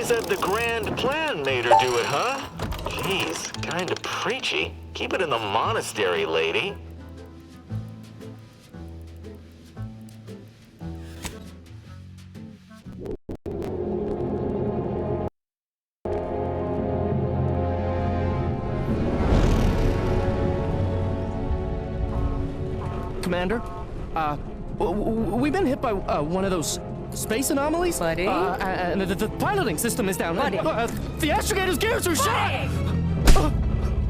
said the grand plan made her do it, huh? Jeez, kinda preachy. Keep it in the monastery, lady. Commander, we've been hit by one of those space anomalies. Buddy? And the piloting system is down. Buddy? The astrogator's gears are shot!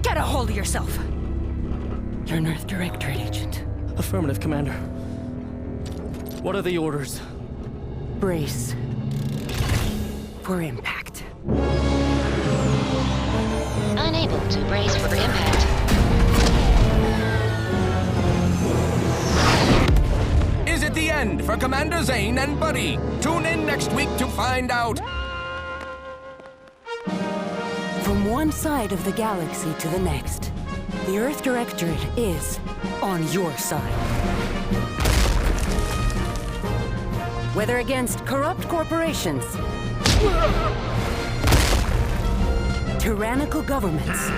Get a hold of yourself! You're an Earth Directorate agent. Affirmative, Commander. What are the orders? Brace for impact. Unable to brace for impact. Is it the end for Commander Zane and Buddy? Tune in next week to find out. From one side of the galaxy to the next, the Earth Directorate is on your side. Whether against corrupt corporations, tyrannical governments,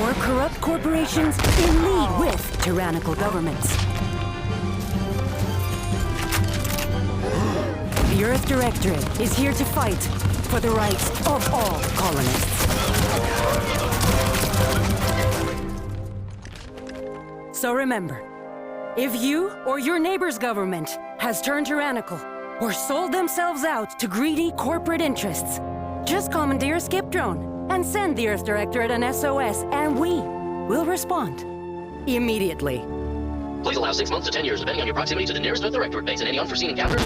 or corrupt corporations in league with tyrannical governments. The Earth Directorate is here to fight for the rights of all colonists. So remember, if you or your neighbor's government has turned tyrannical or sold themselves out to greedy corporate interests, just commandeer a skip drone and send the Earth Directorate an SOS, and we will respond immediately. Please allow 6 months to 10 years, depending on your proximity to the nearest Earth Directorate base and any unforeseen encounters.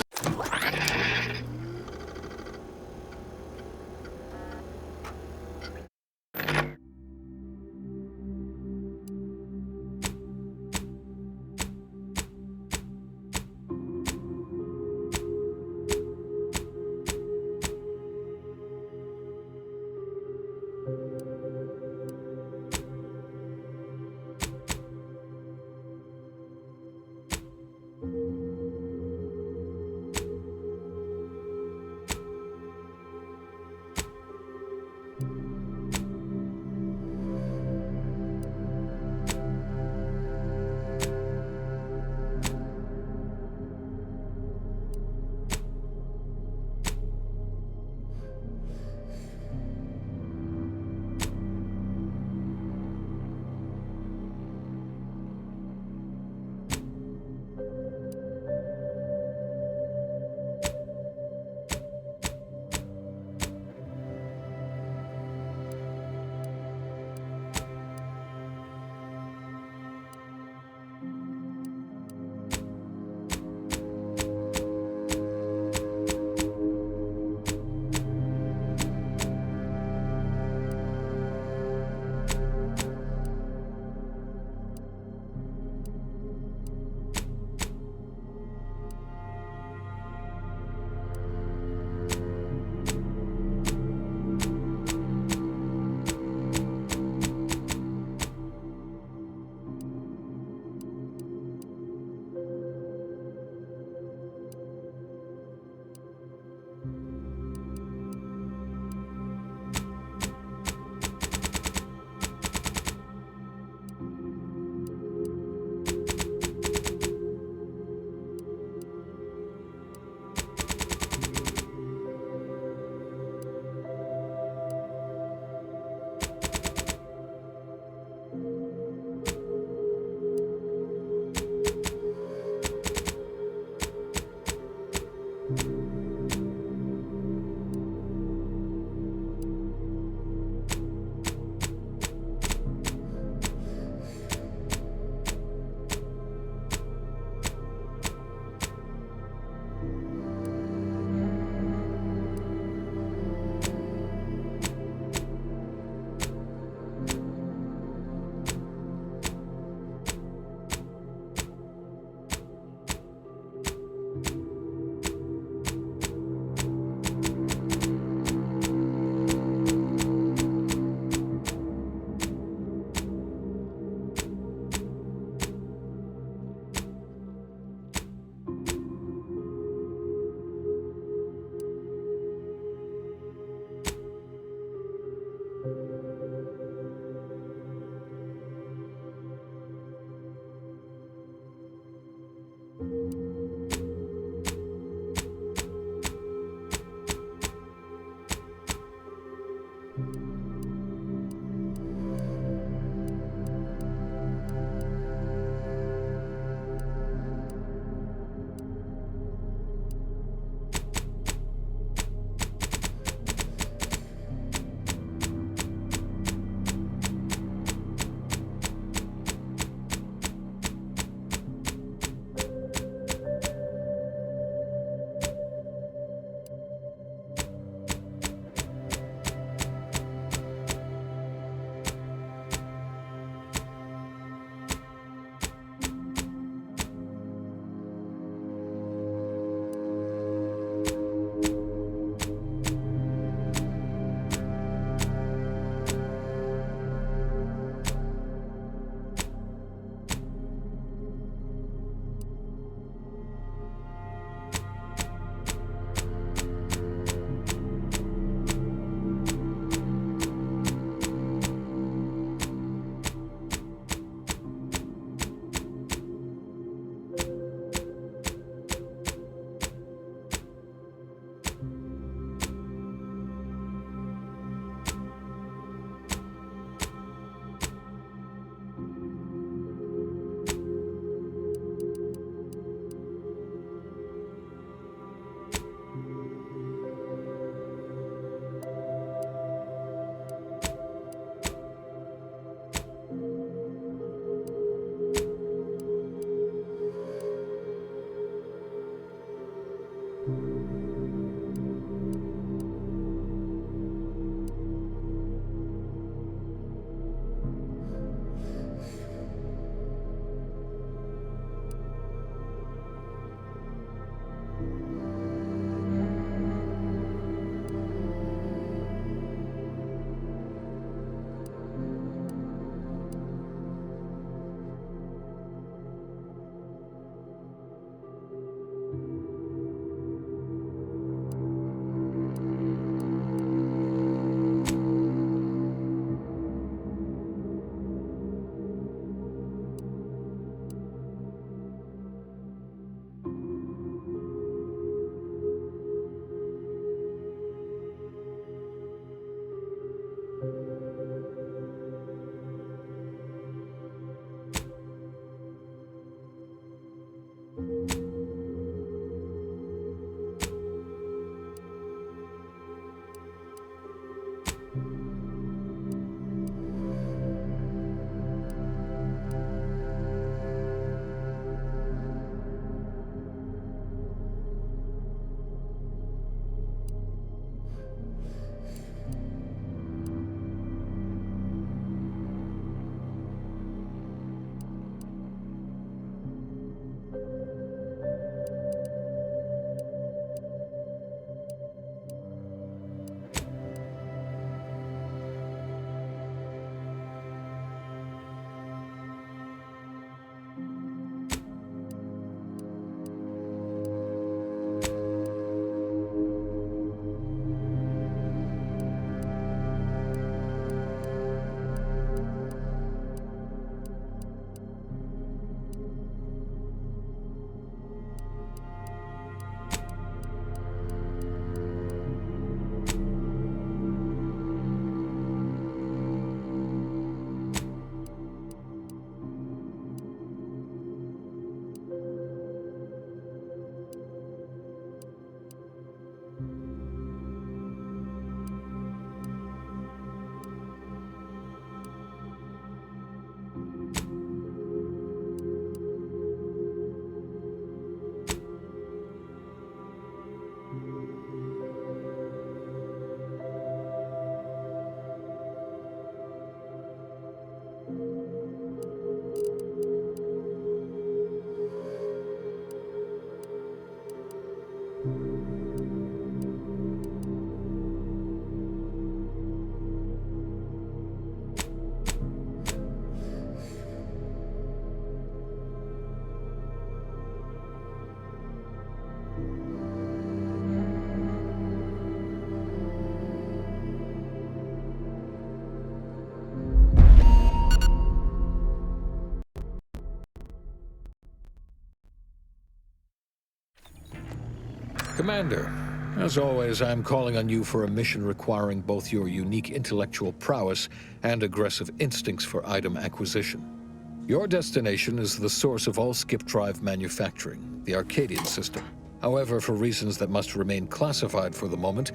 Commander, as always, I'm calling on you for a mission requiring both your unique intellectual prowess and aggressive instincts for item acquisition. Your destination is the source of all skip drive manufacturing, the Arcadian system. However, for reasons that must remain classified for the moment,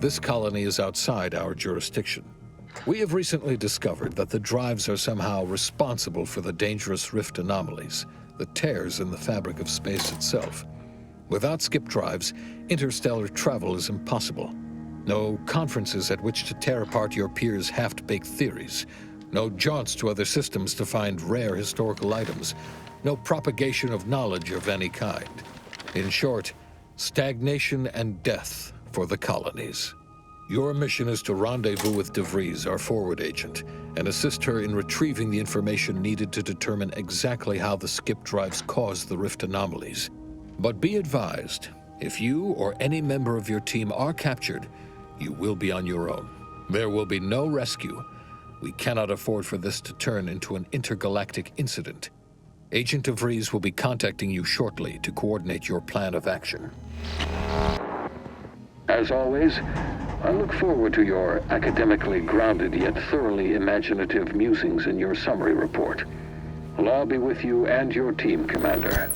this colony is outside our jurisdiction. We have recently discovered that the drives are somehow responsible for the dangerous rift anomalies, the tears in the fabric of space itself. Without skip drives, interstellar travel is impossible. No conferences at which to tear apart your peers' half-baked theories. No jaunts to other systems to find rare historical items. No propagation of knowledge of any kind. In short, stagnation and death for the colonies. Your mission is to rendezvous with DeVries, our forward agent, and assist her in retrieving the information needed to determine exactly how the skip drives cause the rift anomalies. But be advised, if you or any member of your team are captured, you will be on your own. There will be no rescue. We cannot afford for this to turn into an intergalactic incident. Agent DeVries will be contacting you shortly to coordinate your plan of action. As always, I look forward to your academically grounded yet thoroughly imaginative musings in your summary report. I'll be with you and your team, Commander.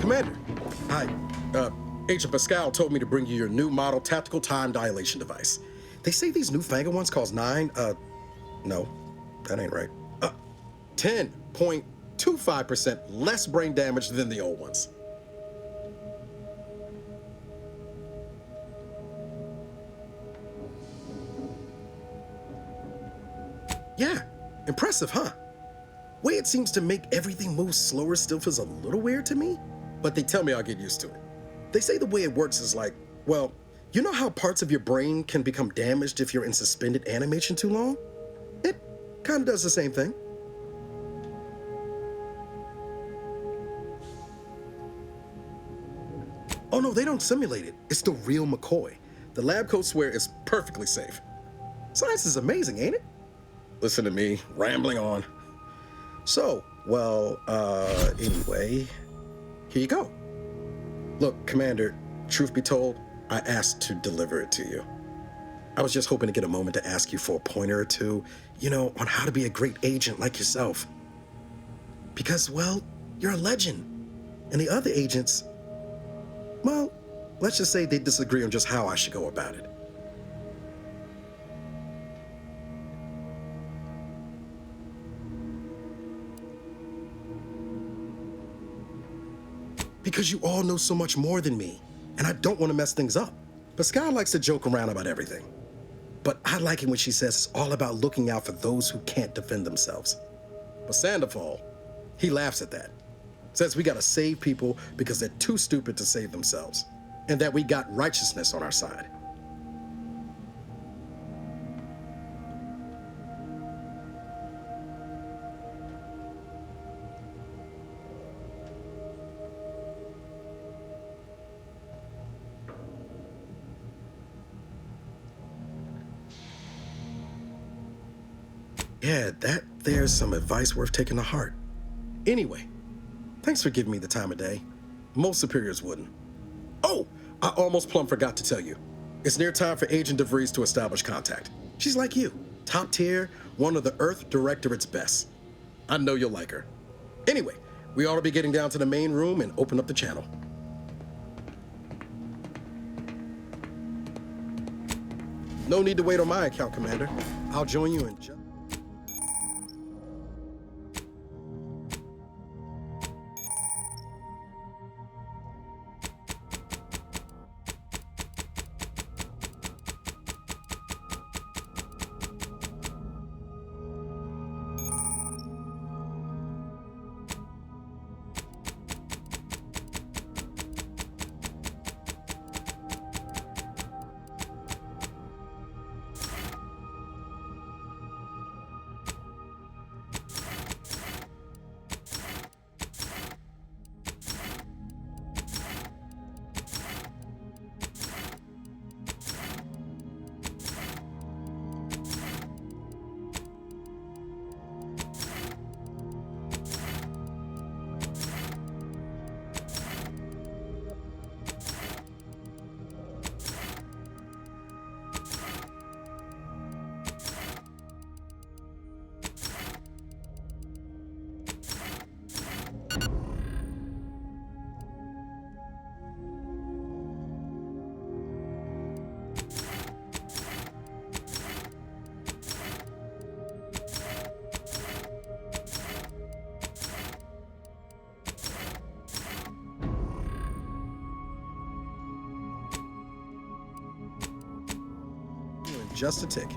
Commander, hi. Agent Pascal told me to bring you your new model tactical time dilation device. They say these newfangled ones cause no, that ain't right. 10.25% less brain damage than the old ones. Yeah, impressive, huh? Way it seems to make everything move slower still feels a little weird to me, but they tell me I'll get used to it. They say the way it works is like, well, you know how parts of your brain can become damaged if you're in suspended animation too long? It kind of does the same thing. Oh no, they don't simulate it. It's the real McCoy. The lab coats swear it's perfectly safe. Science is amazing, ain't it? Listen to me, rambling on. So, well, anyway, here you go. Look, Commander, truth be told, I asked to deliver it to you. I was just hoping to get a moment to ask you for a pointer or two, on how to be a great agent like yourself. Because, well, you're a legend. And the other agents, well, let's just say they disagree on just how I should go about it. Because you all know so much more than me, and I don't want to mess things up. Pascal likes to joke around about everything. But I like it when she says it's all about looking out for those who can't defend themselves. But Sandoval, he laughs at that. Says we gotta save people because they're too stupid to save themselves, and that we got righteousness on our side. Yeah, there's some advice worth taking to heart. Anyway, thanks for giving me the time of day. Most superiors wouldn't. Oh, I almost plumb forgot to tell you. It's near time for Agent DeVries to establish contact. She's like you, top tier, one of the Earth Directorate's best. I know you'll like her. Anyway, we ought to be getting down to the main room and open up the channel. No need to wait on my account, Commander. I'll join you in just... just a tick.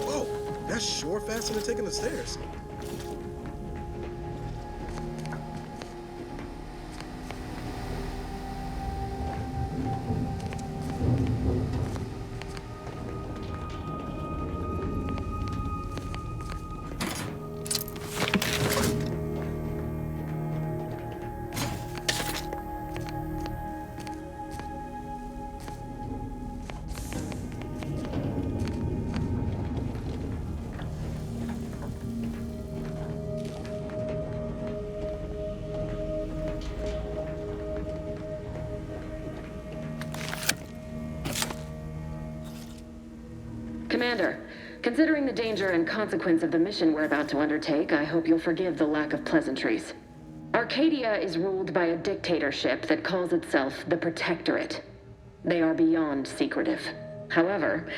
Whoa, that's sure faster than taking the stairs. Considering the danger and consequence of the mission we're about to undertake, I hope you'll forgive the lack of pleasantries. Arcadia is ruled by a dictatorship that calls itself the Protectorate. They are beyond secretive. However,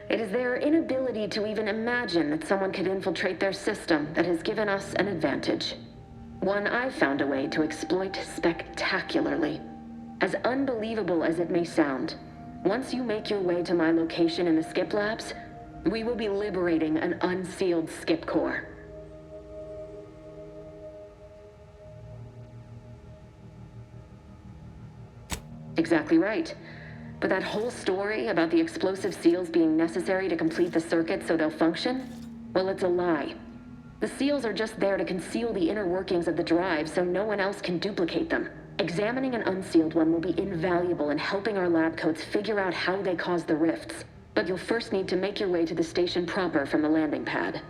it is their inability to even imagine that someone could infiltrate their system that has given us an advantage. One I've found a way to exploit spectacularly. As unbelievable as it may sound, once you make your way to my location in the Skip Labs, we will be liberating an unsealed Skip core. Exactly right. But that whole story about the explosive seals being necessary to complete the circuit so they'll function? Well, it's a lie. The seals are just there to conceal the inner workings of the drive so no one else can duplicate them. Examining an unsealed one will be invaluable in helping our lab coats figure out how they cause the rifts. But you'll first need to make your way to the station proper from the landing pad.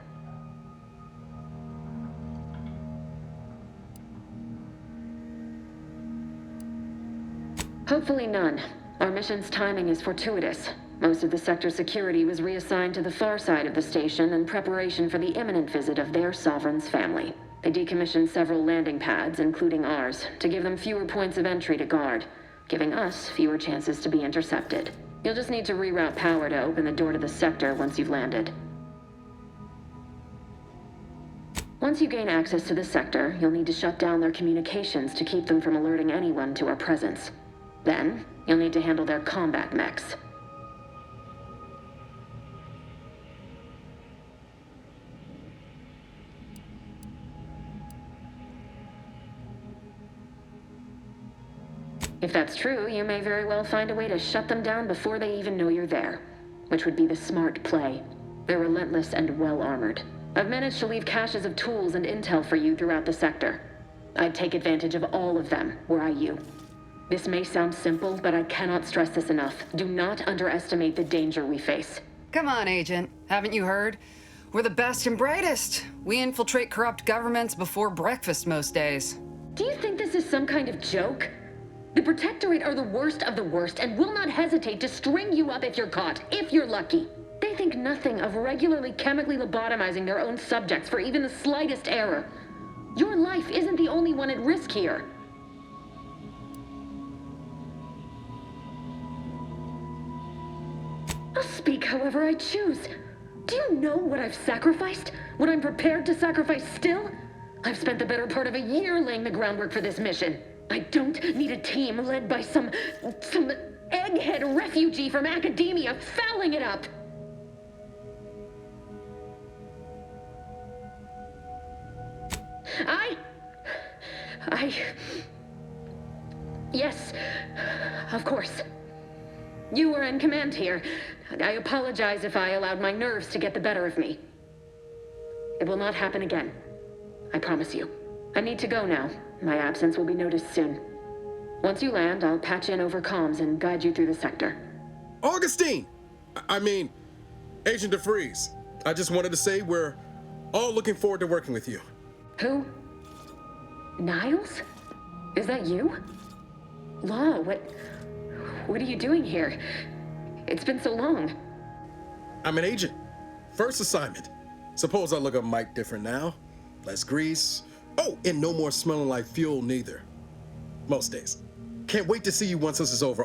Hopefully none. Our mission's timing is fortuitous. Most of the sector's security was reassigned to the far side of the station in preparation for the imminent visit of their sovereign's family. They decommissioned several landing pads, including ours, to give them fewer points of entry to guard, giving us fewer chances to be intercepted. You'll just need to reroute power to open the door to the sector once you've landed. Once you gain access to the sector, you'll need to shut down their communications to keep them from alerting anyone to our presence. Then, you'll need to handle their combat mechs. If that's true, you may very well find a way to shut them down before they even know you're there, which would be the smart play. They're relentless and well-armored. I've managed to leave caches of tools and intel for you throughout the sector. I'd take advantage of all of them, were I you. This may sound simple, but I cannot stress this enough. Do not underestimate the danger we face. Come on, Agent. Haven't you heard? We're the best and brightest. We infiltrate corrupt governments before breakfast most days. Do you think this is some kind of joke? The Protectorate are the worst of the worst and will not hesitate to string you up if you're caught, if you're lucky. They think nothing of regularly chemically lobotomizing their own subjects for even the slightest error. Your life isn't the only one at risk here. I'll speak however I choose. Do you know what I've sacrificed? What I'm prepared to sacrifice still? I've spent the better part of a year laying the groundwork for this mission. I don't need a team led by some egghead refugee from academia fouling it up. Yes, of course. You were in command here. I apologize if I allowed my nerves to get the better of me. It will not happen again. I promise you. I need to go now. My absence will be noticed soon. Once you land, I'll patch in over comms and guide you through the sector. Augustine! I mean, Agent DeFreeze. I just wanted to say we're all looking forward to working with you. Who? Niles? Is that you? Law, what are you doing here? It's been so long. I'm an agent. First assignment. Suppose I look a mite different now. Less grease. Oh, and no more smelling like fuel neither. Most days. Can't wait to see you once this is over,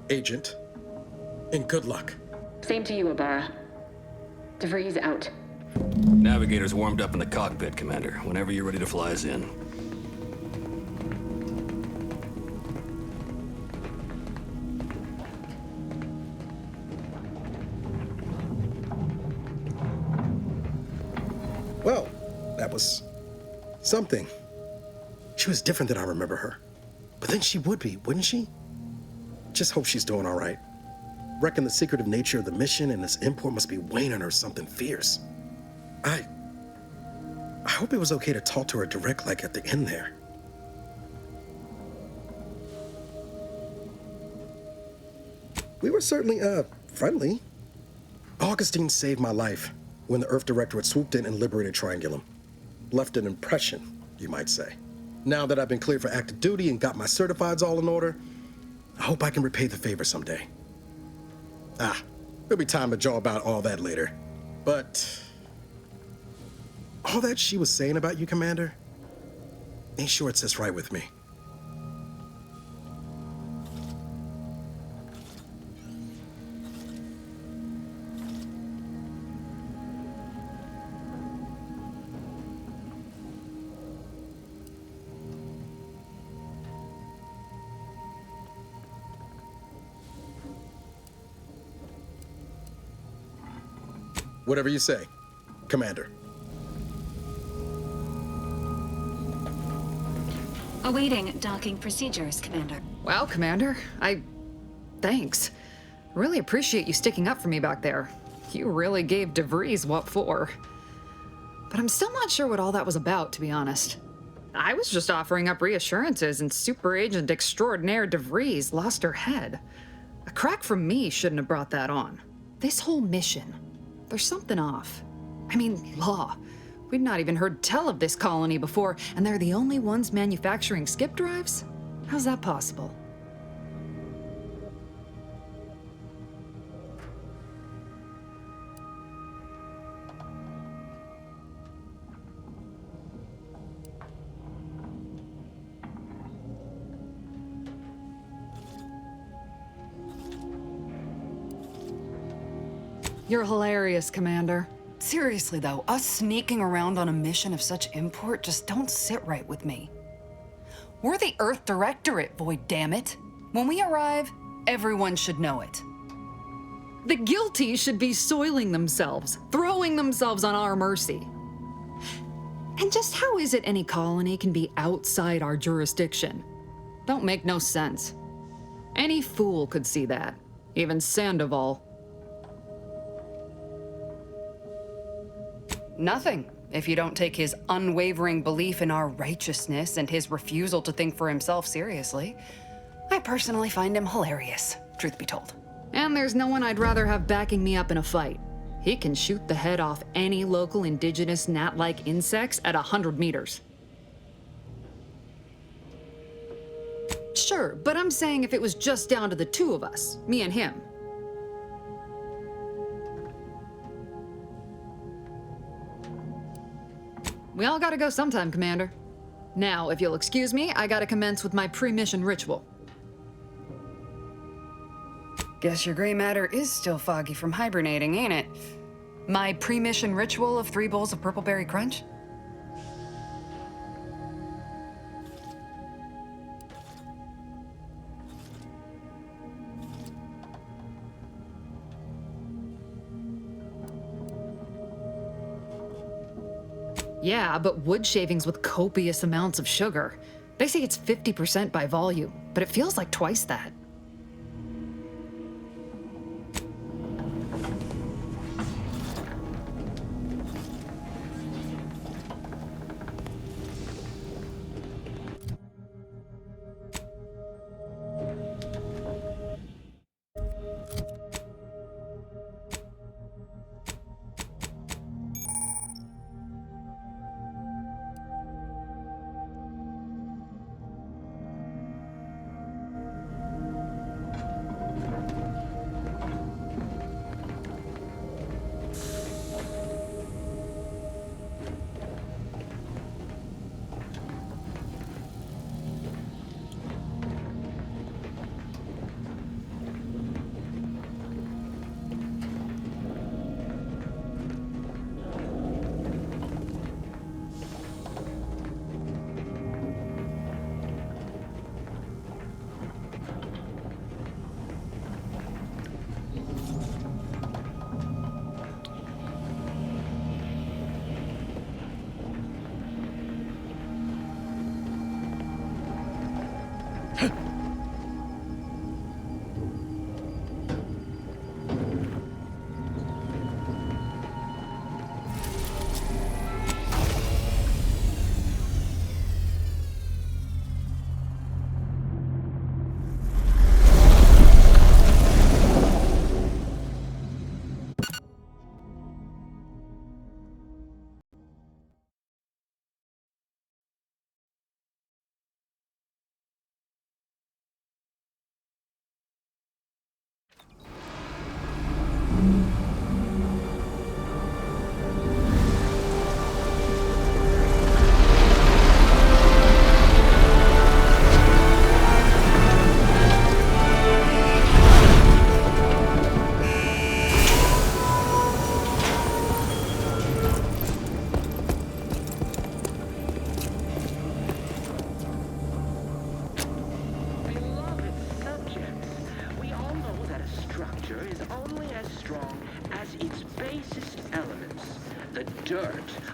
Agent. And good luck. Same to you, Ibarra. DeVries out. Navigator's warmed up in the cockpit, Commander. Whenever you're ready to fly us in. Well, that was something. She was different than I remember her. But then she would be, wouldn't she? Just hope she's doing all right. Reckon the secretive nature of the mission and this import must be weighing on her something fierce. I hope it was okay to talk to her direct like at the end there. We were certainly, friendly. Augustine saved my life when the Earth Directorate swooped in and liberated Triangulum. Left an impression, you might say. Now that I've been cleared for active duty and got my certifieds all in order, I hope I can repay the favor someday. There'll be time to jaw about all that later. But all that she was saying about you, Commander, ain't sure it sits right with me. Whatever you say, Commander. Awaiting docking procedures, Commander. Wow, Commander. Thanks. Really appreciate you sticking up for me back there. You really gave DeVries what for. But I'm still not sure what all that was about, to be honest. I was just offering up reassurances, and Super Agent Extraordinaire DeVries lost her head. A crack from me shouldn't have brought that on. This whole mission, there's something off. I mean, law. We'd not even heard tell of this colony before, and they're the only ones manufacturing skip drives? How's that possible? You're hilarious, Commander. Seriously, though, us sneaking around on a mission of such import just don't sit right with me. We're the Earth Directorate, Void, damn it. When we arrive, everyone should know it. The guilty should be soiling themselves, throwing themselves on our mercy. And just how is it any colony can be outside our jurisdiction? Don't make no sense. Any fool could see that, even Sandoval. Nothing, if you don't take his unwavering belief in our righteousness and his refusal to think for himself seriously. I personally find him hilarious, truth be told. And there's no one I'd rather have backing me up in a fight. He can shoot the head off any local indigenous gnat-like insects at 100 meters. Sure, but I'm saying if it was just down to the two of us, me and him. We all gotta go sometime, Commander. Now, if you'll excuse me, I gotta commence with my pre-mission ritual. Guess your gray matter is still foggy from hibernating, ain't it? My pre-mission ritual of 3 bowls of purple berry crunch? Yeah, but wood shavings with copious amounts of sugar. They say it's 50% by volume, but it feels like twice that.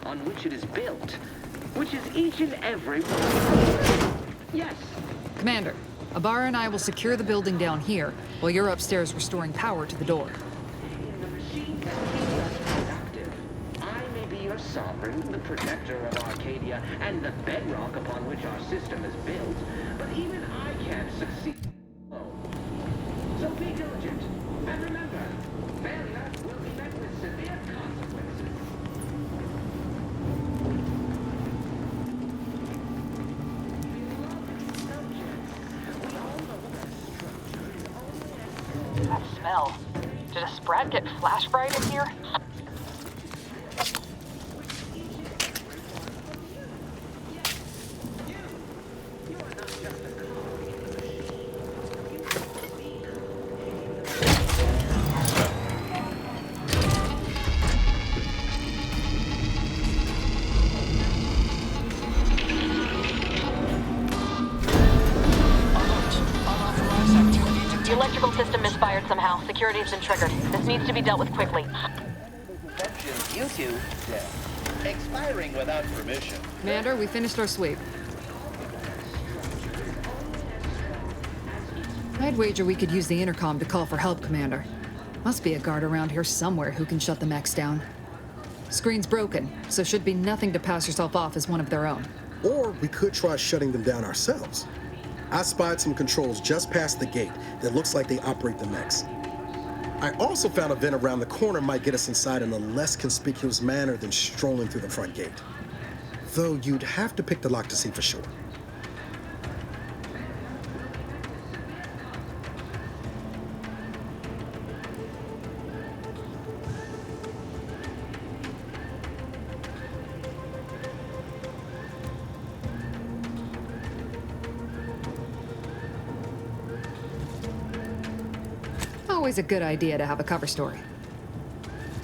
on which it is built, which is each and every... Yes. Commander, Abara and I will secure the building down here, while you're upstairs restoring power to the door. The machines keep us productive. I may be your sovereign, the protector of Arcadia, and the bedrock upon which our system is built, but even I can't succeed. So be diligent, and remember, failure will be met with severe consequences. That smell. Did a sprat get flash fried in here? The electrical system misfired somehow. Security has been triggered. This needs to be dealt with quickly. Functions you two, expiring without permission. Commander, we finished our sweep. I'd wager we could use the intercom to call for help, Commander. Must be a guard around here somewhere who can shut the mechs down. Screen's broken, so should be nothing to pass yourself off as one of their own. Or we could try shutting them down ourselves. I spied some controls just past the gate that looks like they operate the mechs. I also found a vent around the corner might get us inside in a less conspicuous manner than strolling through the front gate. Though you'd have to pick the lock to see for sure. Always a good idea to have a cover story.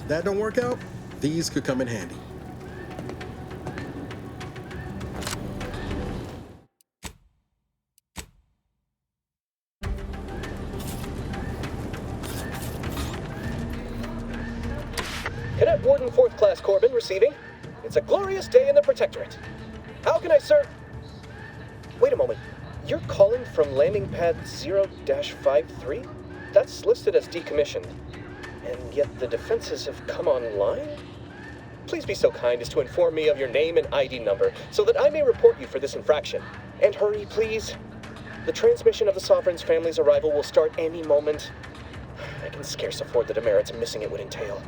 That don't work out, these could come in handy. Cadet Warden 4th Class Corbin receiving. It's a glorious day in the Protectorate. How can I serve? Wait a moment. You're calling from landing pad 0-53? That's listed as decommissioned. And yet the defenses have come online? Please be so kind as to inform me of your name and ID number so that I may report you for this infraction. And hurry, please. The transmission of the Sovereign's family's arrival will start any moment. I can scarce afford the demerits missing it would entail.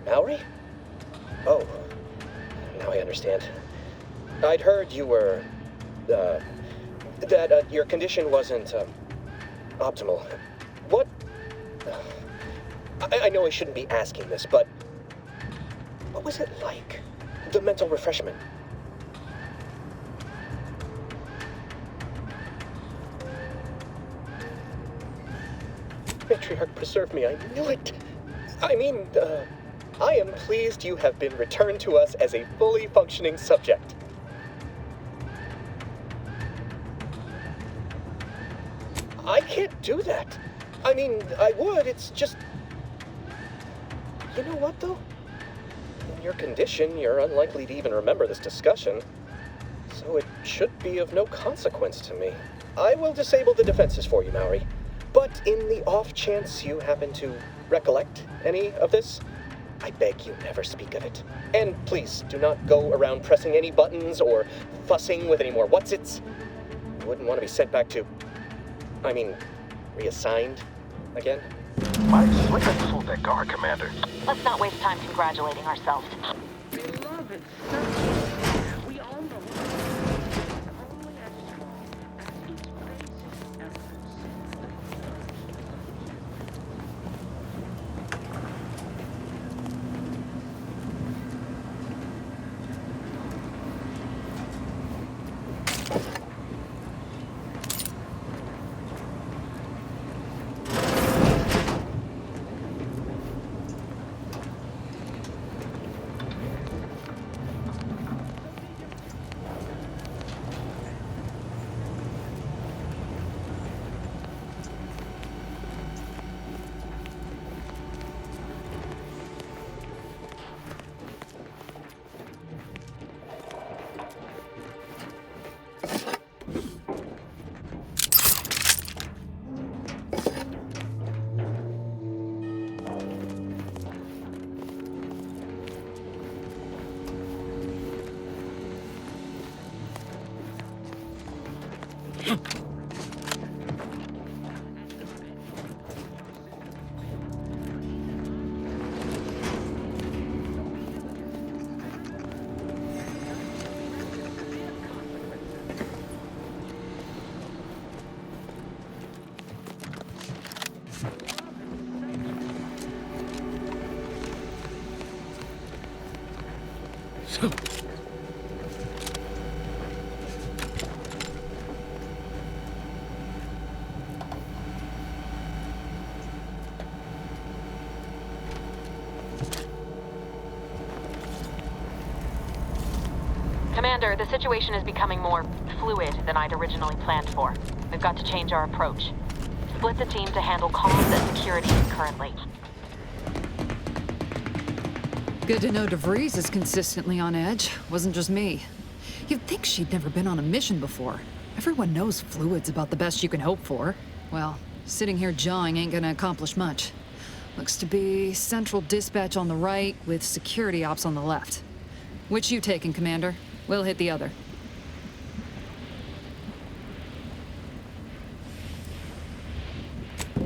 Mallory? Oh, now I understand. I'd heard you were, that your condition wasn't, optimal. What? I know I shouldn't be asking this, but what was it like? The mental refreshment? Matriarch preserve me, I knew it. I mean, I am pleased you have been returned to us as a fully functioning subject. I can't do that. I mean, I would, it's just... You know what, though? In your condition, you're unlikely to even remember this discussion, so it should be of no consequence to me. I will disable the defenses for you, Maori. But in the off chance you happen to recollect any of this, I beg you never speak of it. And please, do not go around pressing any buttons or fussing with any more whatsits. You wouldn't want to be sent back to... reassigned again? My slipping full deck guard, Commander. Let's not waste time congratulating ourselves. Beloved, we all know only as strong as its basic efforts. Commander, the situation is becoming more fluid than I'd originally planned for. We've got to change our approach. Split the team to handle comms and security concurrently. Good to know DeVries is consistently on edge. Wasn't just me. You'd think she'd never been on a mission before. Everyone knows fluid's about the best you can hope for. Well, sitting here jawing ain't gonna accomplish much. Looks to be central dispatch on the right with security ops on the left. Which you taking, Commander? We'll hit the other.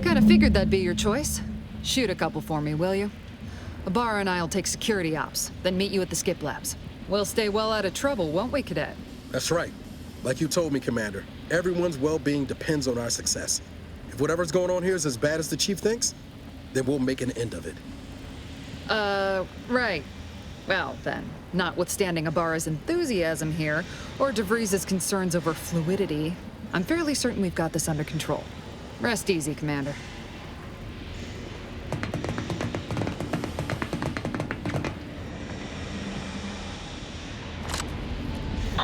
Kinda figured that'd be your choice. Shoot a couple for me, will you? Ibarra and I'll take security ops, then meet you at the skip labs. We'll stay well out of trouble, won't we, Cadet? That's right. Like you told me, Commander, everyone's well-being depends on our success. If whatever's going on here is as bad as the Chief thinks, then we'll make an end of it. Right. Well, then, notwithstanding Ibarra's enthusiasm here, or DeVries' concerns over fluidity, I'm fairly certain we've got this under control. Rest easy, Commander.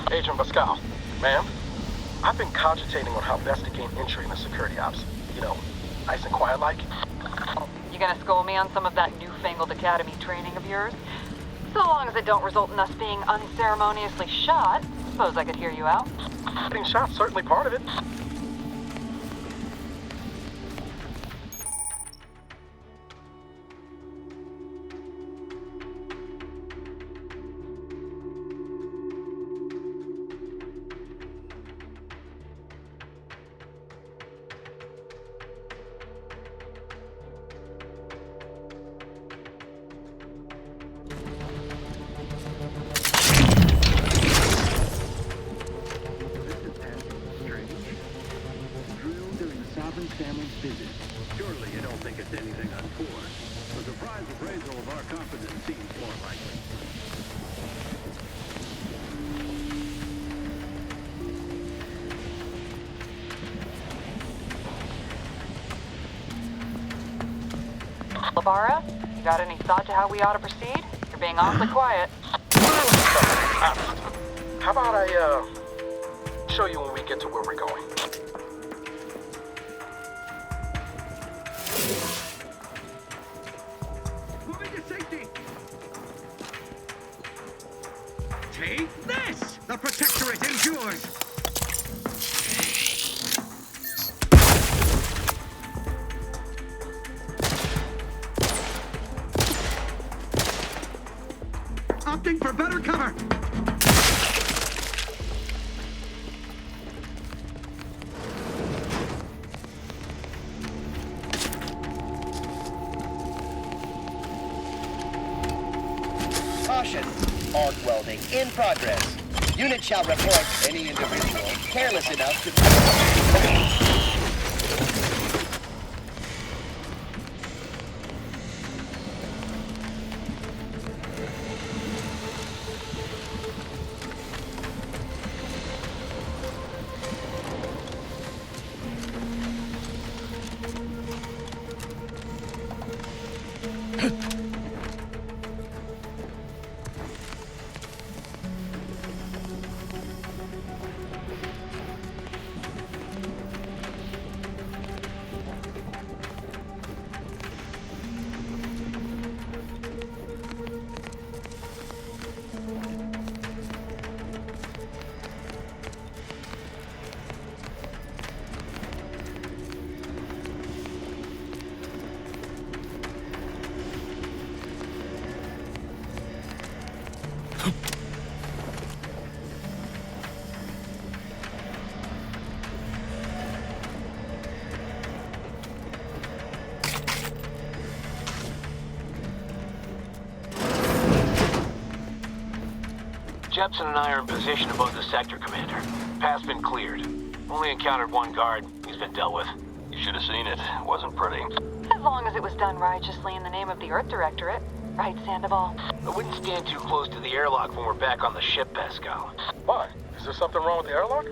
Agent Pascal, ma'am, I've been cogitating on how best to gain entry into security ops. You know, nice and quiet like. You gonna school me on some of that newfangled academy training of yours? So long as it don't result in us being unceremoniously shot, suppose I could hear you out. Getting shot's certainly part of it. Family's visit. Surely you don't think it's anything untoward. A surprise appraisal of our confidence seems more likely. Ibarra, you got any thought to how we ought to proceed? You're being awfully quiet. How about I, show you when we get to where we're going? Moving to safety! Take this! The Protectorate endures! Opting for better cover! Caution! Arc welding in progress. Unit shall report any individual careless enough to... Jepson and I are in position above the sector, Commander. Path's been cleared. Only encountered one guard. He's been dealt with. You should have seen it. It wasn't pretty. As long as it was done righteously in the name of the Earth Directorate. Right, Sandoval? I wouldn't stand too close to the airlock when we're back on the ship, Pascal. Why? Is there something wrong with the airlock?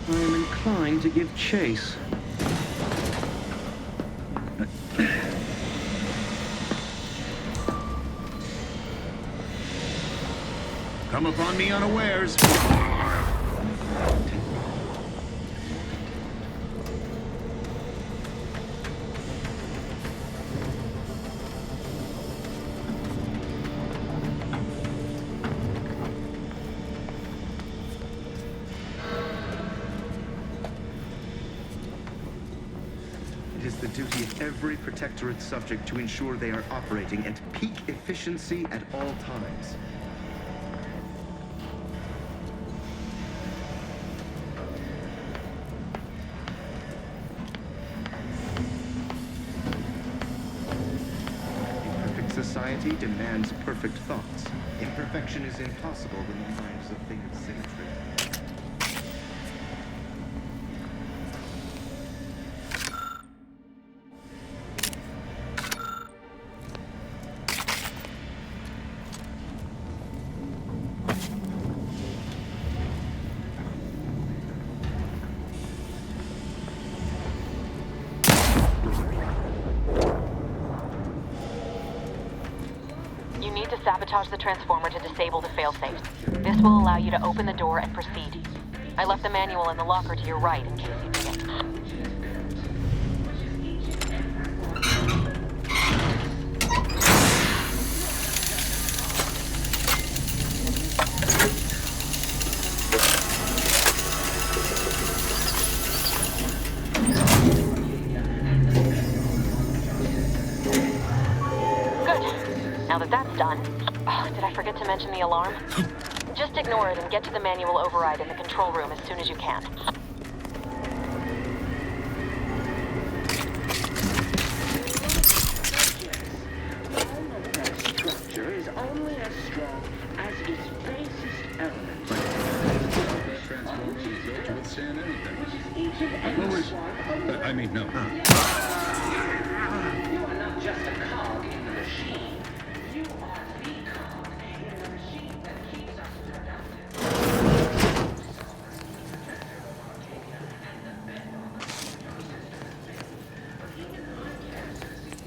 I am inclined to give chase. Come upon me unawares. It is the duty of every Protectorate subject to ensure they are operating at peak efficiency at all times. A perfect society demands perfect thoughts. Imperfection is impossible when the mind is a thing of symmetry. You need to sabotage the transformer to disable the failsafes. This will allow you to open the door and proceed. I left the manual in the locker to your right in case you need it. Now that that's done... Oh, did I forget to mention the alarm? Just ignore it and get to the manual override in the control room as soon as you can. That structure is only as strong as its basest element. Transformer is built to withstand anything. Each and every one I mean, no. You are not just a cog in the machine. You are the cog in the machine that keeps us productive.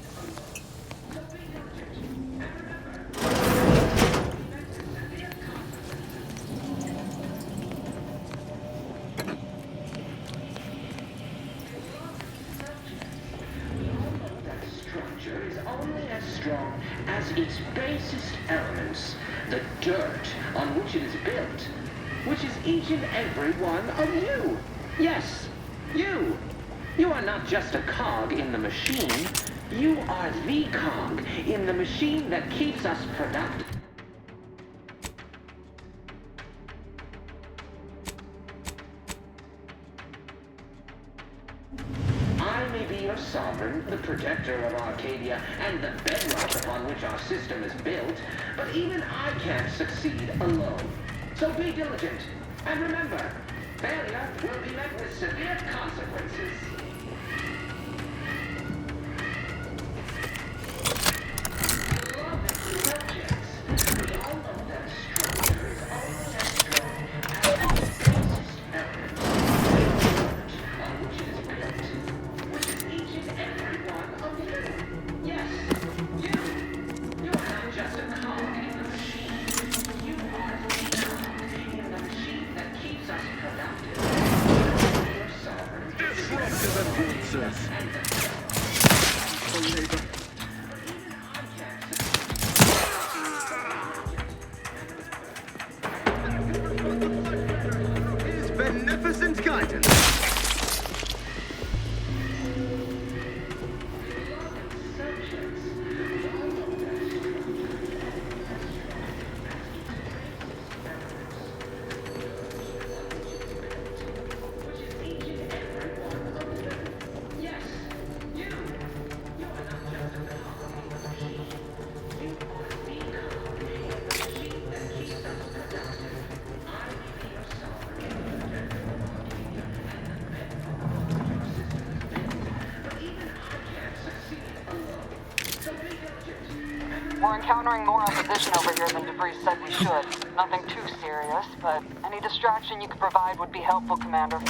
Structure is only as strong as its basest elements, the dirt on which it is built, which is each and every one of you. Yes, you. You are not just a cog in the machine. You are the cog in the machine that keeps us productive. I may be your sovereign, the protector of Arcadia, and the bedrock upon which our system is built, but even I can't succeed alone. So be diligent, and remember, failure will be met with severe consequences. Disrupt We're encountering more opposition over here than DeVries said we should. Nothing too serious, but any distraction you could provide would be helpful, Commander.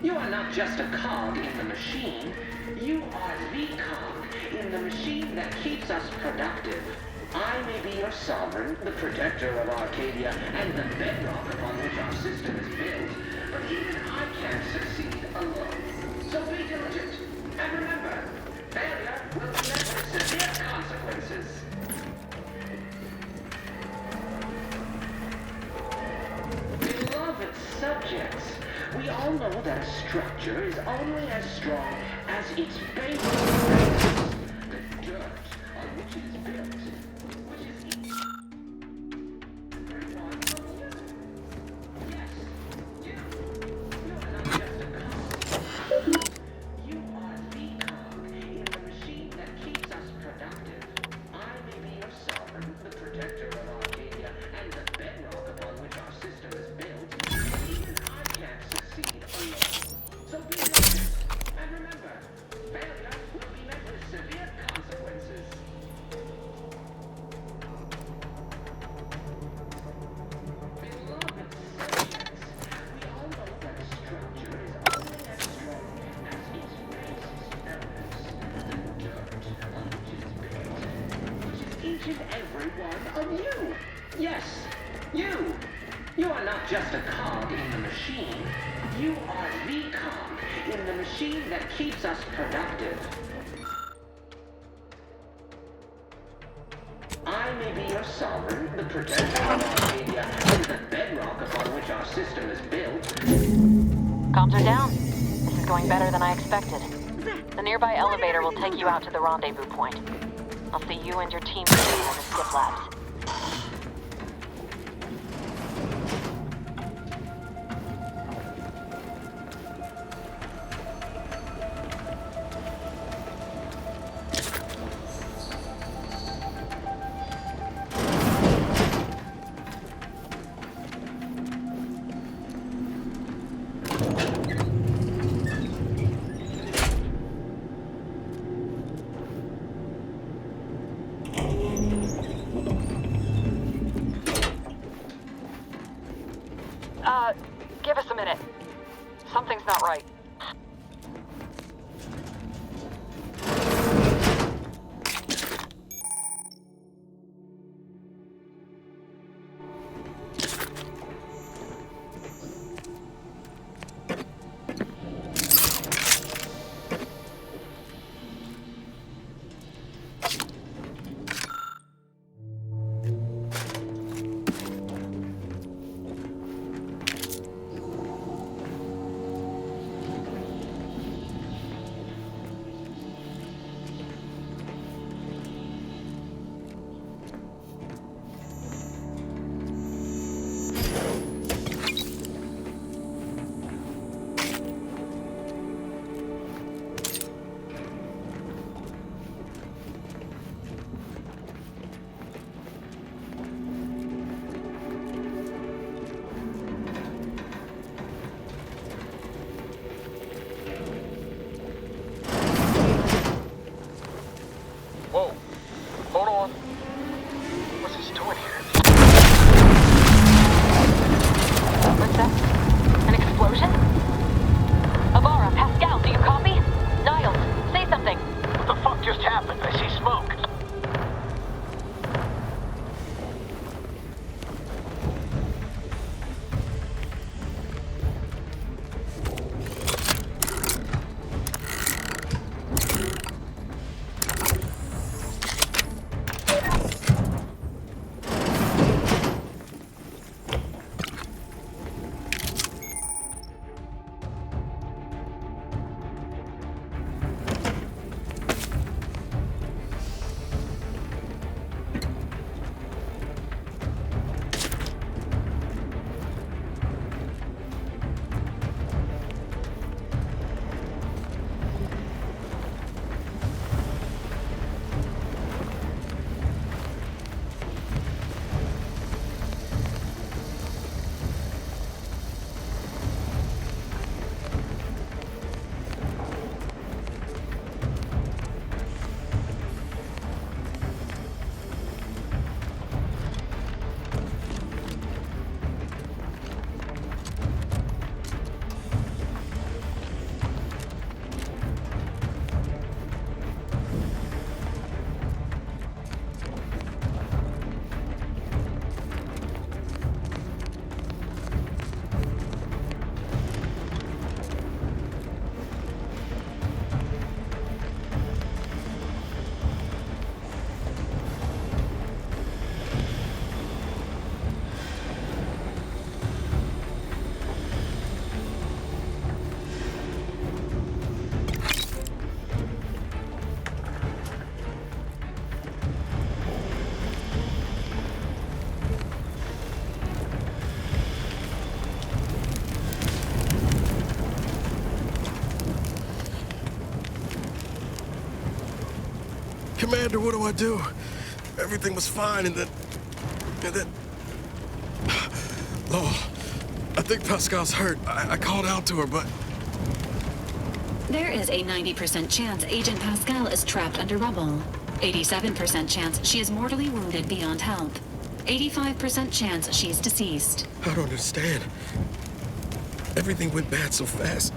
You are not just a cog in the machine. You are the cog in the machine that keeps us productive. I may be your sovereign, the protector of Arcadia, and the bedrock upon which our system is built, but even I can't succeed alone. So be diligent, and remember, failure will be met with severe consequences. Beloved subjects, we all know that a structure is only as strong as its base, the dirt on which it is built, which is Yes, you are not just a cog. You are the cog in the machine that keeps us productive. I may be your sovereign, the protector of Arcadia, and the bedrock upon which our system is built. Even I can't succeed alone. So be diligent, and remember, failure will be met with severe consequences. Beloved subjects, we all know that a structure is only as strong as its basis elements, the dirt on which it is built, which is each and every one of you. Yes, you. You are not just a cog in the machine. You are the cog in the machine that keeps us productive. I may be your sovereign, the protector of Arcadia, and the bedrock upon which our system is built. Comms are down. This is going better than I expected. The nearby elevator will take you out to the rendezvous point. I'll see you and your team soon in the skip labs. Give us a minute. Something's not right. Commander, what do I do? Everything was fine, and then... Oh, I think Pascal's hurt. I called out to her, but... There is a 90% chance Agent Pascal is trapped under rubble. 87% chance she is mortally wounded beyond help. 85% chance she's deceased. I don't understand. Everything went bad so fast.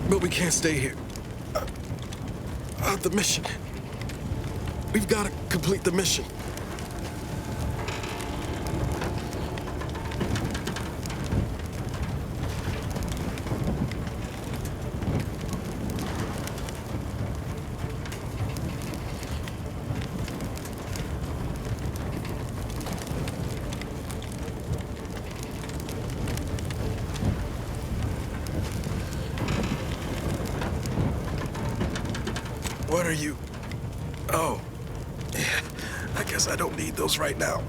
But we can't stay here. The mission. We've got to complete the mission. What are you? Oh, yeah, I guess I don't need those right now.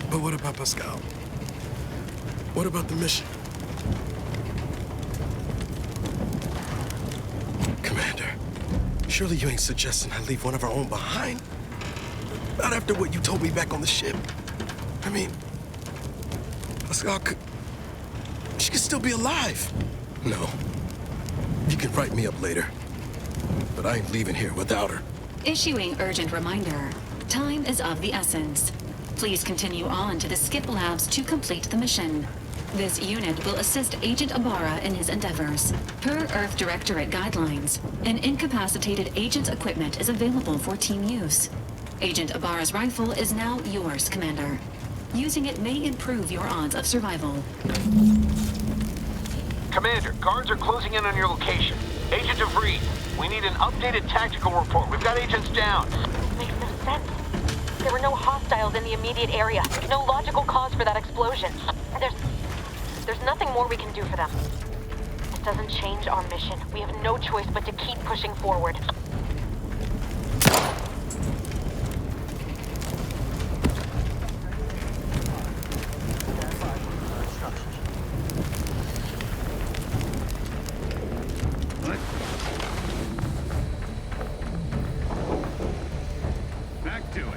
But what about Pascal? What about the mission? Commander, surely you ain't suggesting I leave one of our own behind? Not after what you told me back on the ship. I mean, Pascal she could still be alive. No, you can write me up later. But I ain't leaving here without her. Issuing urgent reminder. Time is of the essence. Please continue on to the Skip Labs to complete the mission. This unit will assist Agent Ibarra in his endeavors. Per Earth Directorate guidelines, an incapacitated agent's equipment is available for team use. Agent Ibarra's rifle is now yours, Commander. Using it may improve your odds of survival. Commander, guards are closing in on your location. Agent DeVries, we need an updated tactical report. We've got agents down. This makes no sense. There were no hostiles in the immediate area. No logical cause for that explosion. There's nothing more we can do for them. It doesn't change our mission. We have no choice but to keep pushing forward. Back to it.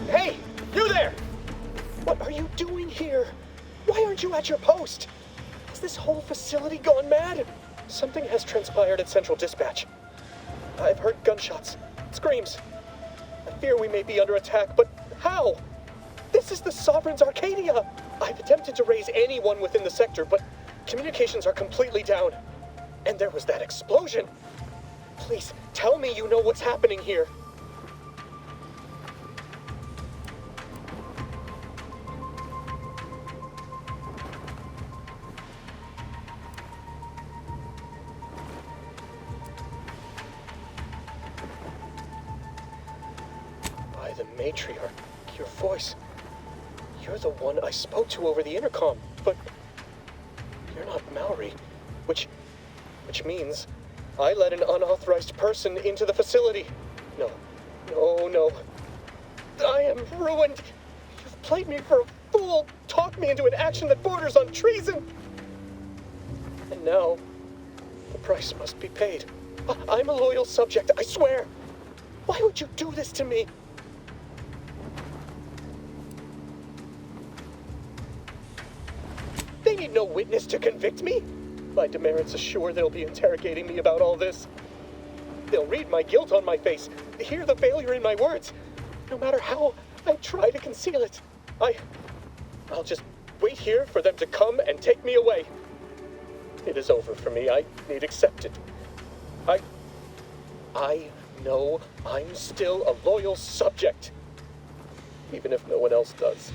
Hey, you there! What are you doing here? Why aren't you at your post? Has this whole facility gone mad? Something has transpired at Central Dispatch. I've heard gunshots, screams. I fear we may be under attack, but how? This is the Sovereign's Arcadia! I've attempted to raise anyone within the sector, but communications are completely down. And there was that explosion. Please, tell me you know what's happening here. By the matriarch, your voice. You're the one I spoke to over the intercom, but you're not Mallory, which means I let an unauthorized person into the facility. No. I am ruined. You've played me for a fool, talked me into an action that borders on treason. And now, the price must be paid. I'm a loyal subject, I swear. Why would you do this to me? They need no witness to convict me. My demerits assure they'll be interrogating me about all this. They'll read my guilt on my face, hear the failure in my words. No matter how I try to conceal it, I'll just wait here for them to come and take me away. It is over for me. I need accept it. I know I'm still a loyal subject, even if no one else does.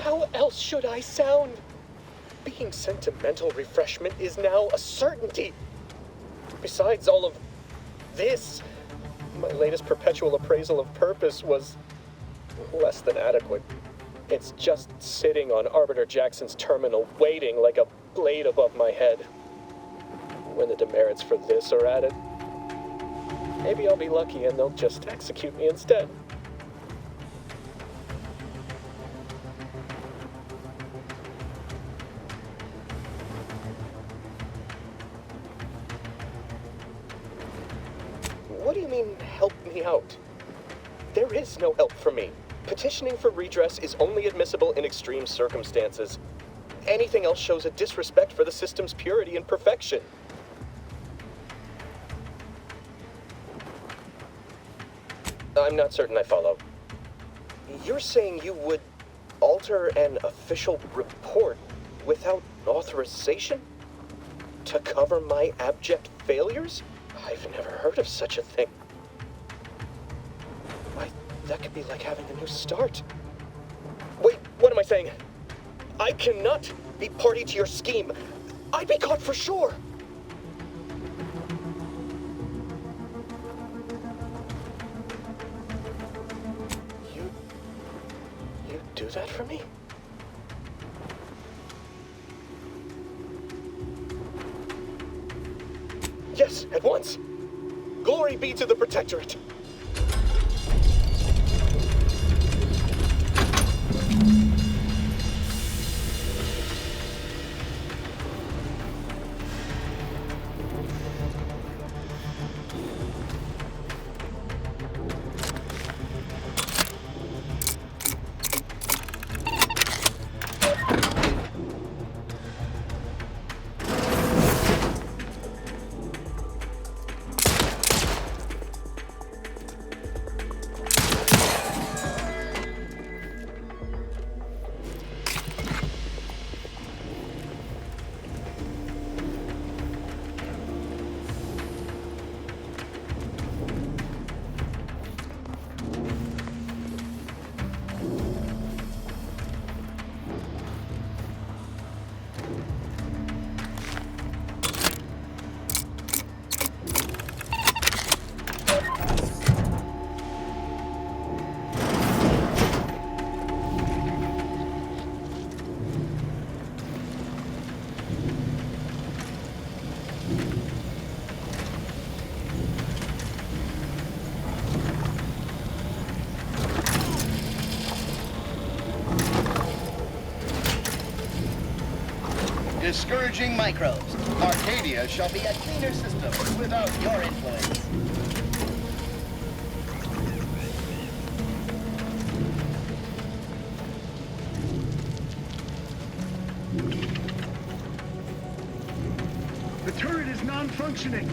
How else should I sound? Being sentimental refreshment is now a certainty. Besides all of this, my latest perpetual appraisal of purpose was less than adequate. It's just sitting on Arbiter Jackson's terminal, waiting like a blade above my head. When the demerits for this are added, maybe I'll be lucky and they'll just execute me instead. What do you mean, help me out? There is no help for me. Petitioning for redress is only admissible in extreme circumstances. Anything else shows a disrespect for the system's purity and perfection. I'm not certain I follow. You're saying you would alter an official report without authorization? To cover my abject failures? I've never heard of such a thing. Why, that could be like having a new start. Wait, what am I saying? I cannot be party to your scheme. I'd be caught for sure. You do that for me? Yes, at once. Glory be to the Protectorate. Discouraging microbes. Arcadia shall be a cleaner system without your influence. The turret is non-functioning.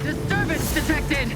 Disturbance detected!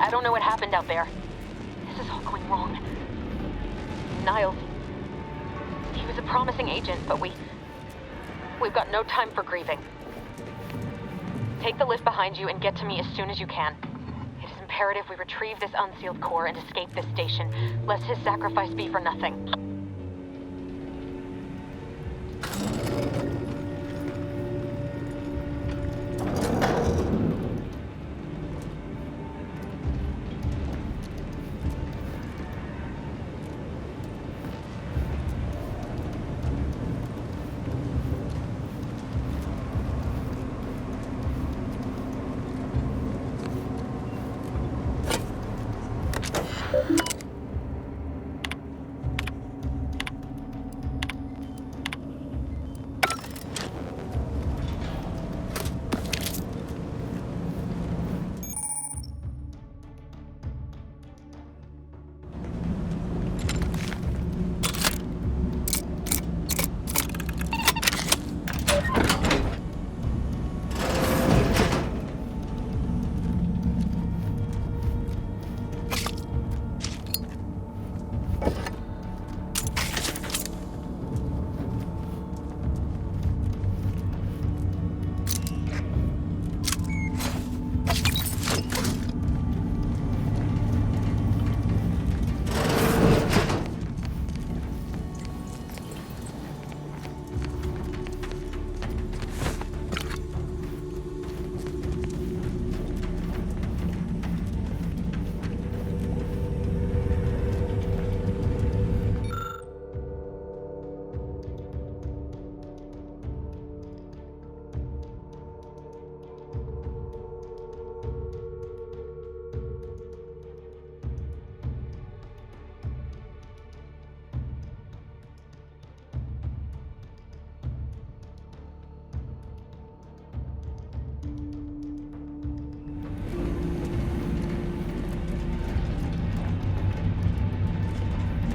I don't know what happened out there. This is all going wrong. Niles. He was a promising agent, but we've got no time for grieving. Take the lift behind you and get to me as soon as you can. It is imperative we retrieve this unsealed core and escape this station, lest his sacrifice be for nothing.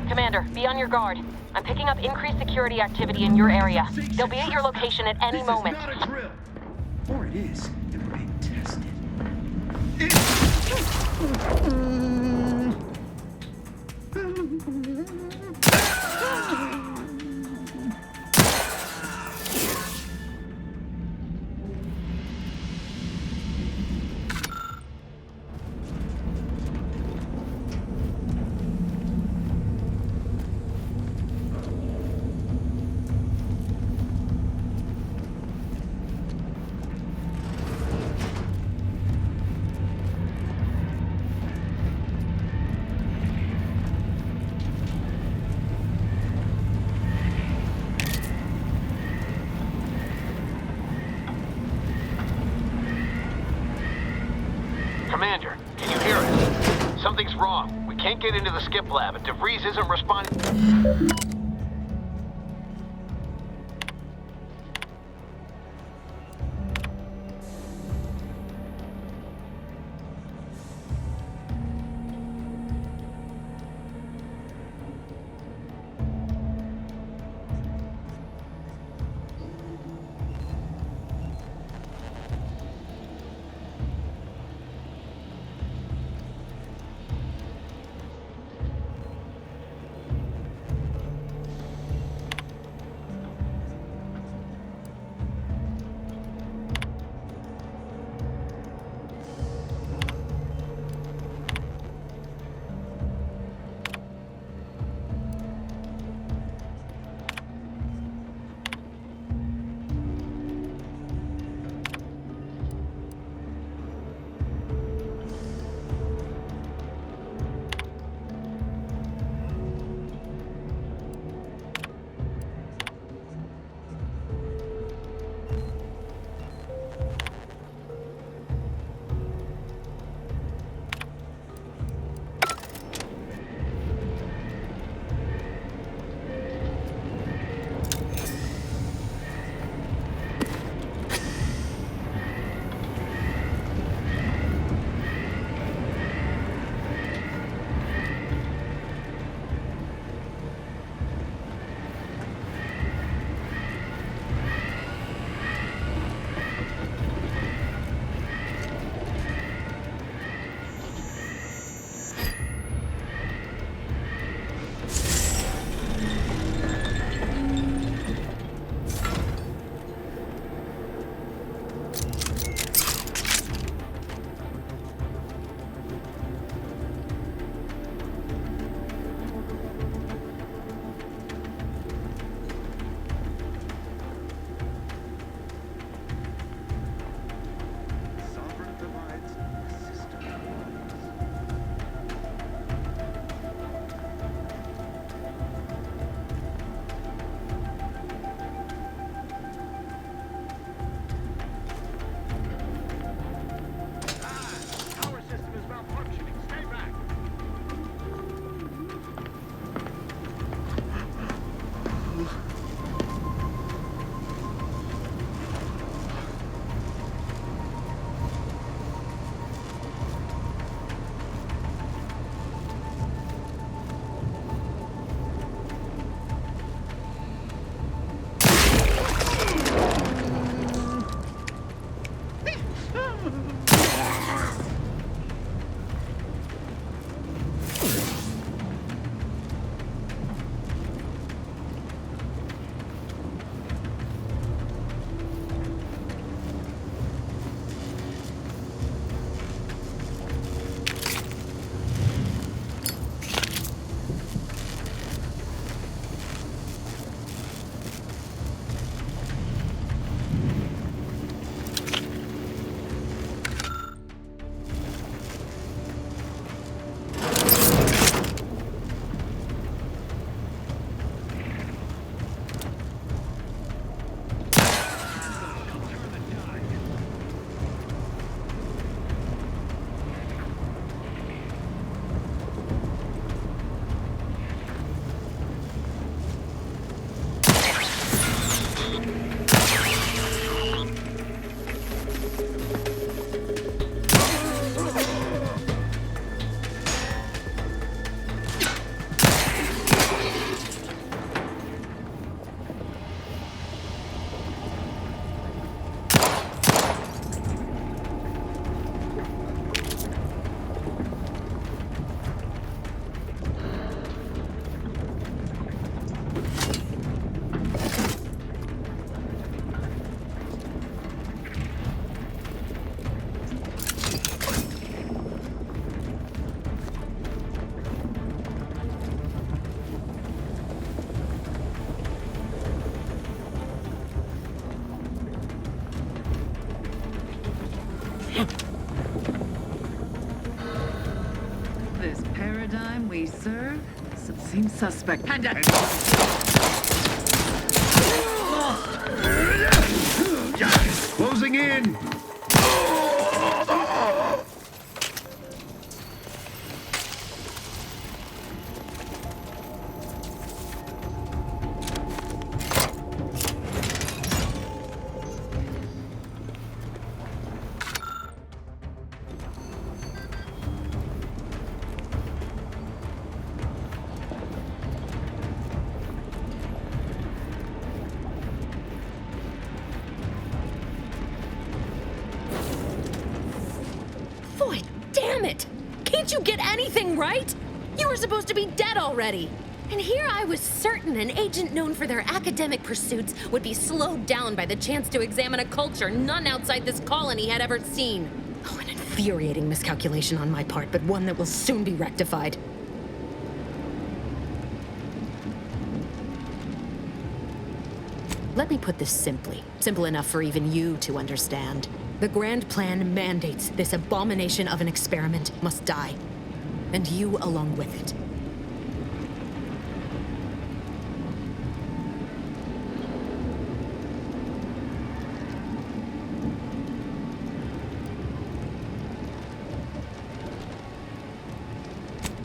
Commander, be on your guard. I'm picking up increased security activity in your area. They'll be at your location at any moment. This is not a drill. Or it is, and we're being tested. Commander, can you hear us? Something's wrong. We can't get into the skip lab, and DeVries isn't responding. paradigm we serve seems suspect. And Closing in! Boy, damn it! Can't you get anything right? You were supposed to be dead already. And here I was certain an agent known for their academic pursuits would be slowed down by the chance to examine a culture none outside this colony had ever seen. Oh, an infuriating miscalculation on my part, but one that will soon be rectified. Let me put this simply. Simple enough for even you to understand. The Grand Plan mandates this abomination of an experiment must die. And you along with it.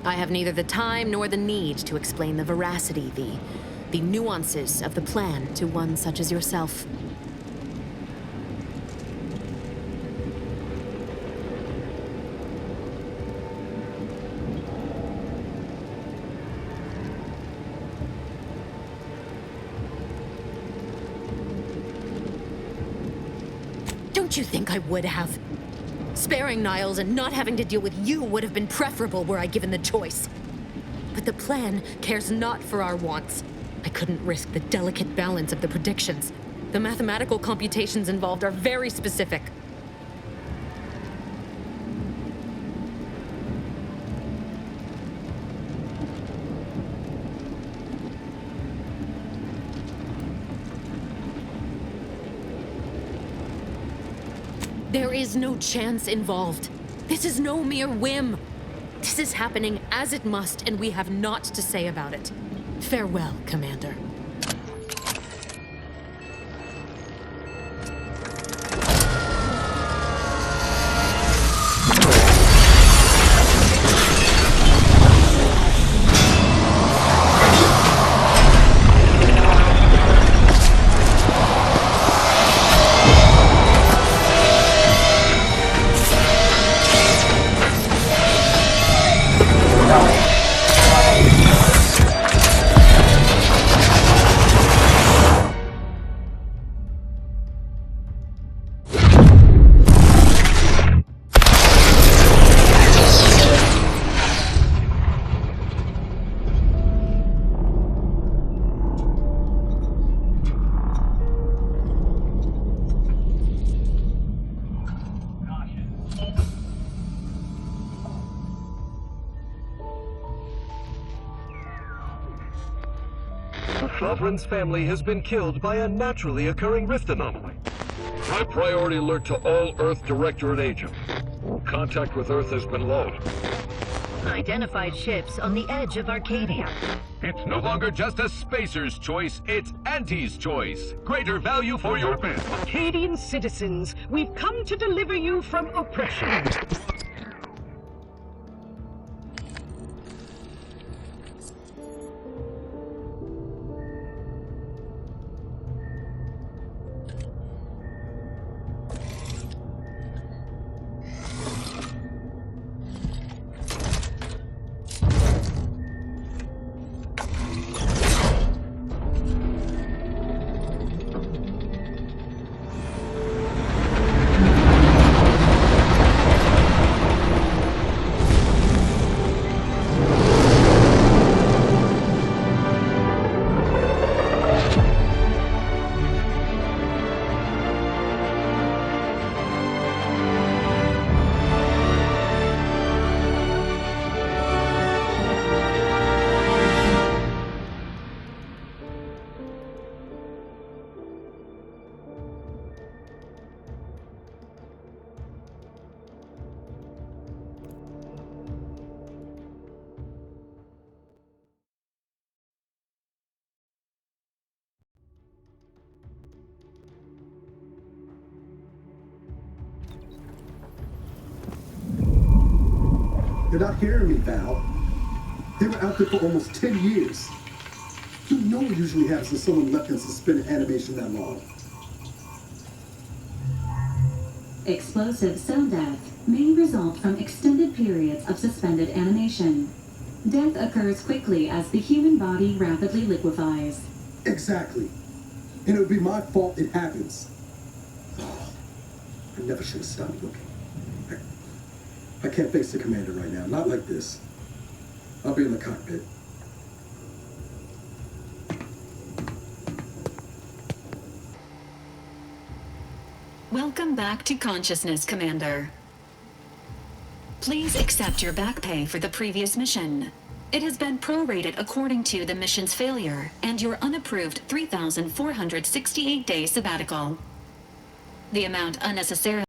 I have neither the time nor the need to explain the veracity, the nuances of the plan to one such as yourself. Don't you think I would have? Sparing Niles and not having to deal with you would have been preferable were I given the choice. But the plan cares not for our wants. I couldn't risk the delicate balance of the predictions. The mathematical computations involved are very specific. There is no chance involved. This is no mere whim. This is happening as it must, and we have naught to say about it. Farewell, Commander. Lovren's family has been killed by a naturally occurring rift anomaly. High priority alert to all Earth Directorate agents. Contact with Earth has been low. Identified ships on the edge of Arcadia. It's no longer just a spacer's choice, it's Auntie's choice. Greater value for your men. Arcadian citizens, we've come to deliver you from oppression. You're not hearing me, Val. They were out there for almost 10 years. You know what usually happens when someone left in suspended animation that long. Explosive cell death may result from extended periods of suspended animation. Death occurs quickly as the human body rapidly liquefies. Exactly. And it would be my fault it happens. Oh, I never should have stopped looking. I can't face the commander right now. Not like this. I'll be in the cockpit. Welcome back to consciousness, Commander. Please accept your back pay for the previous mission. It has been prorated according to the mission's failure and your unapproved 3,468-day sabbatical. The amount unnecessarily